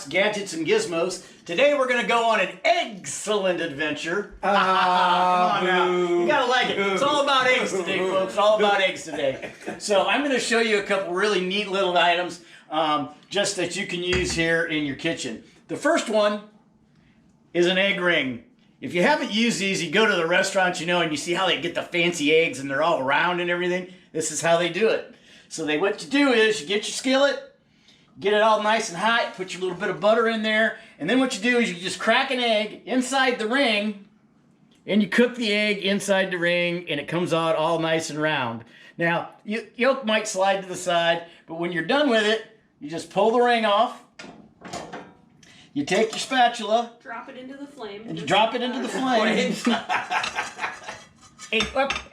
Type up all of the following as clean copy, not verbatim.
Fox Gadgets and Gizmos. Today we're going to go on an excellent adventure. Come on now. You got to like it. It's all about eggs today, folks. It's all about eggs today. So I'm going to show you a couple really neat little items just that you can use here in your kitchen. The first one is an egg ring. If you haven't used these, you go to the restaurants, you know, and you see how they get the fancy eggs and they're all round and everything. This is how they do it. So what you do is you get your skillet, get it all nice and hot, put your little bit of butter in there, and then what you do is you just crack an egg inside the ring, and you cook the egg inside the ring, and it comes out all nice and round. Now, yolk might slide to the side, but when you're done with it, you just pull the ring off, you take your spatula, drop it into the flame, and you drop it into the flame,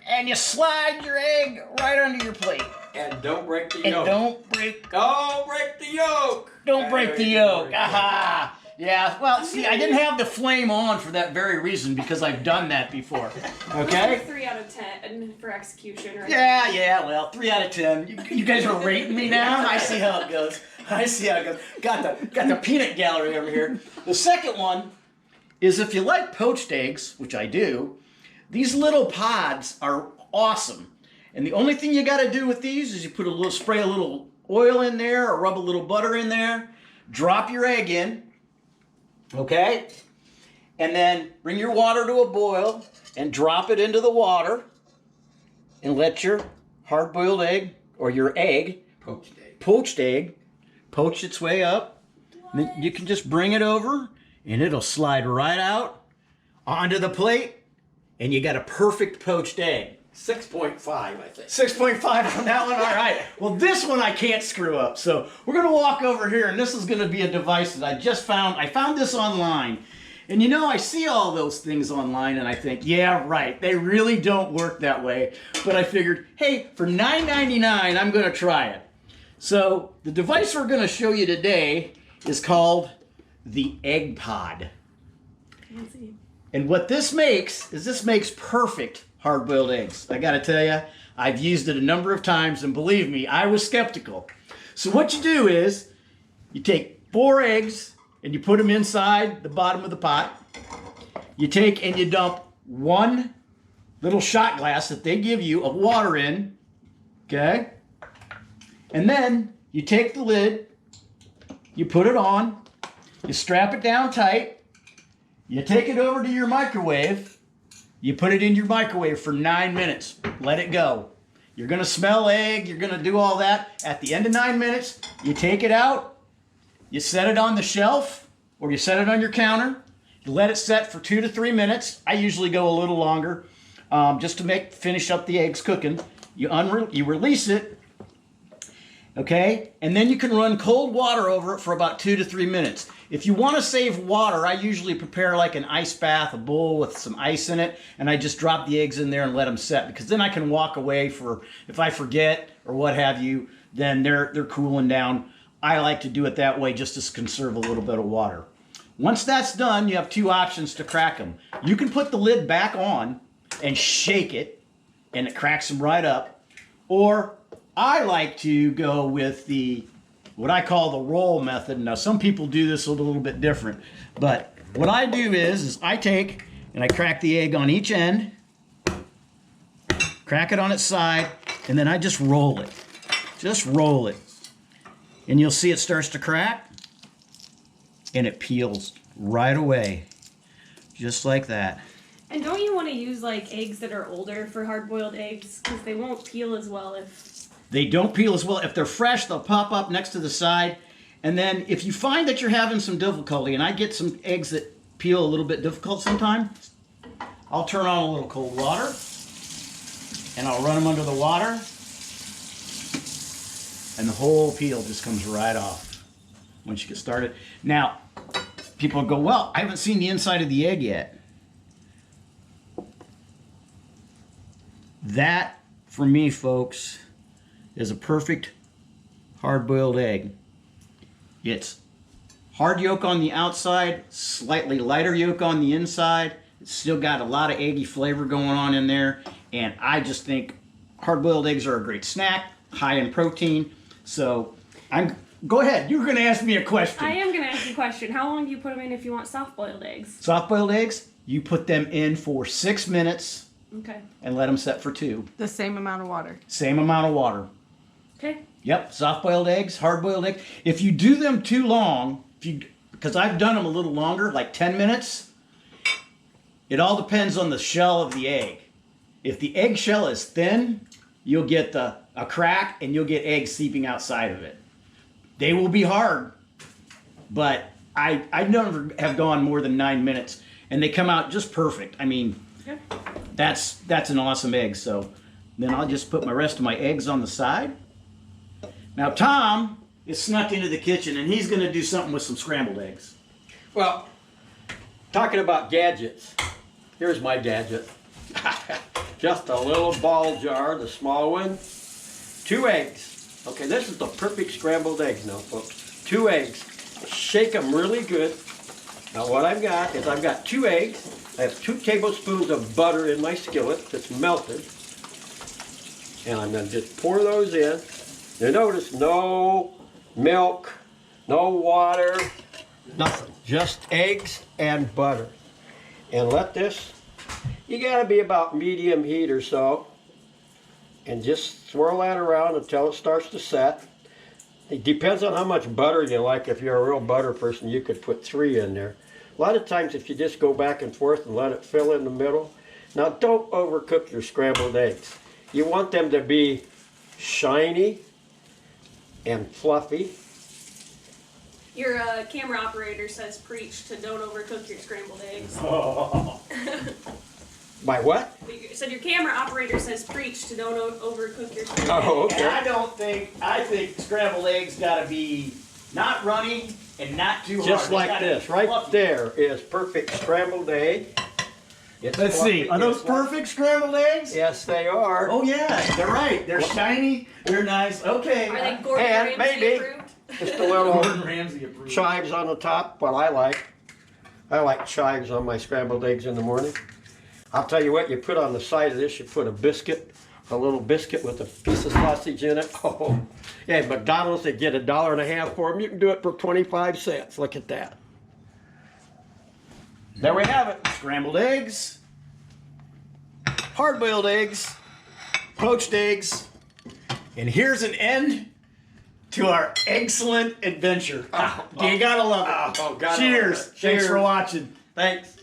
and you slide your egg right under your plate. And don't break the And yolk. don't break the yolk. Don't break the yolk. Aha. Yeah, well, see, I didn't have the flame on for that very reason because I've done that before. Okay? 3 out of 10 for execution, right? Yeah, well, 3 out of 10. You guys are rating me now? I see how it goes. Got the peanut gallery over here. The second one is if you like poached eggs, which I do, these little pods are awesome. And the only thing you got to do with these is you spray a little oil in there or rub a little butter in there, drop your egg in, okay? And then bring your water to a boil and drop it into the water and let your hard-boiled egg or your poached egg, poach its way up. And then you can just bring it over and it'll slide right out onto the plate and you got a perfect poached egg. 6.5, I think. 6.5 on that one? All right. Well, this one I can't screw up. So we're going to walk over here, and this is going to be a device that I just found. I found this online. And you know, I see all those things online, and I think, yeah, right. They really don't work that way. But I figured, hey, for $9.99, I'm going to try it. So the device we're going to show you today is called the Egg Pod. Let's see. And what this makes is this makes perfect hard-boiled eggs. I gotta tell you, I've used it a number of times, and believe me, I was skeptical. So what you do is, you take 4 eggs, and you put them inside the bottom of the pot. You take and you dump 1 little shot glass that they give you of water in, okay? And then, you take the lid, you put it on, you strap it down tight, you take it over to your microwave. You put it in your microwave for 9 minutes. Let it go. You're going to smell egg. You're going to do all that. At the end of 9 minutes, you take it out. You set it on the shelf or you set it on your counter. You let it set for 2 to 3 minutes. I usually go a little longer just to finish up the eggs cooking. You release it. Okay? And then you can run cold water over it for about 2 to 3 minutes. If you want to save water, I usually prepare like an ice bath, a bowl with some ice in it, and I just drop the eggs in there and let them set, because then I can walk away if I forget or what have you, then they're cooling down. I like to do it that way just to conserve a little bit of water. Once that's done, you have 2 options to crack them. You can put the lid back on and shake it, and it cracks them right up. Or I like to go with what I call the roll method. Now, some people do this a little bit different, but what I do is I take and I crack the egg on each end, crack it on its side, and then I just roll it. Just roll it. And you'll see it starts to crack, and it peels right away, just like that. And don't you want to use like eggs that are older for hard-boiled eggs, because they won't peel as well if... They don't peel as well. If they're fresh, they'll pop up next to the side. And then if you find that you're having some difficulty, and I get some eggs that peel a little bit difficult sometimes, I'll turn on a little cold water, and I'll run them under the water, and the whole peel just comes right off once you get started. Now, people go, well, I haven't seen the inside of the egg yet. That, for me, folks, is a perfect hard-boiled egg. It's hard yolk on the outside, slightly lighter yolk on the inside. It's still got a lot of eggy flavor going on in there, and I just think hard-boiled eggs are a great snack, high in protein. So go ahead. You're going to ask me a question. I am going to ask a question. How long do you put them in if you want soft-boiled eggs? Soft-boiled eggs, you put them in for 6 minutes Okay. and let them set for 2. The same amount of water. Same amount of water. Okay. Yep, soft-boiled eggs, hard-boiled eggs. If you do them too long, because I've done them a little longer, like 10 minutes, it all depends on the shell of the egg. If the egg shell is thin, you'll get a crack and you'll get eggs seeping outside of it. They will be hard, but I never have gone more than 9 minutes, and they come out just perfect. I mean, Okay. that's an awesome egg. So then I'll just put my rest of my eggs on the side. Now Tom is snuck into the kitchen, and he's going to do something with some scrambled eggs. Well, talking about gadgets, here's my gadget. Just a little ball jar, the small one. 2 eggs. Okay, this is the perfect scrambled eggs now, folks. 2 eggs. Shake them really good. Now what I've got is I've got 2 eggs. I have 2 tablespoons of butter in my skillet that's melted. And I'm going to just pour those in. Now notice no milk, no water, nothing. Just eggs and butter. And let this, you gotta be about medium heat or so. And just swirl that around until it starts to set. It depends on how much butter you like. If you're a real butter person, you could put 3 in there. A lot of times if you just go back and forth and let it fill in the middle. Now don't overcook your scrambled eggs. You want them to be shiny and fluffy. Your camera operator says preach to don't overcook your scrambled eggs. By what? So your camera operator says preach to don't overcook your scrambled Oh, eggs. okay. I think scrambled eggs got to be not runny and not too hard. Just They like gotta this, be right fluffy. there is perfect scrambled egg. It's Let's fluffy, see. Are those it's fluffy. perfect scrambled eggs? Yes, they are. Oh yeah, they're right. They're shiny. They're nice. Okay. Are they Gordon And Ramsay maybe- approved? Just a little Gordon Ramsay approved. chives on the top, what I like. I like chives on my scrambled eggs in the morning. I'll tell you what, you put on the side of this, you put a biscuit, a little biscuit with a piece of sausage in it. Oh, yeah, at McDonald's, they get $1.50 for them. You can do it for 25 cents. Look at that. There we have it. Scrambled eggs, hard-boiled eggs, poached eggs, and here's an end to our excellent adventure. You gotta love it. Oh, gotta Cheers. love it. Thanks Cheers. for watching. Thanks.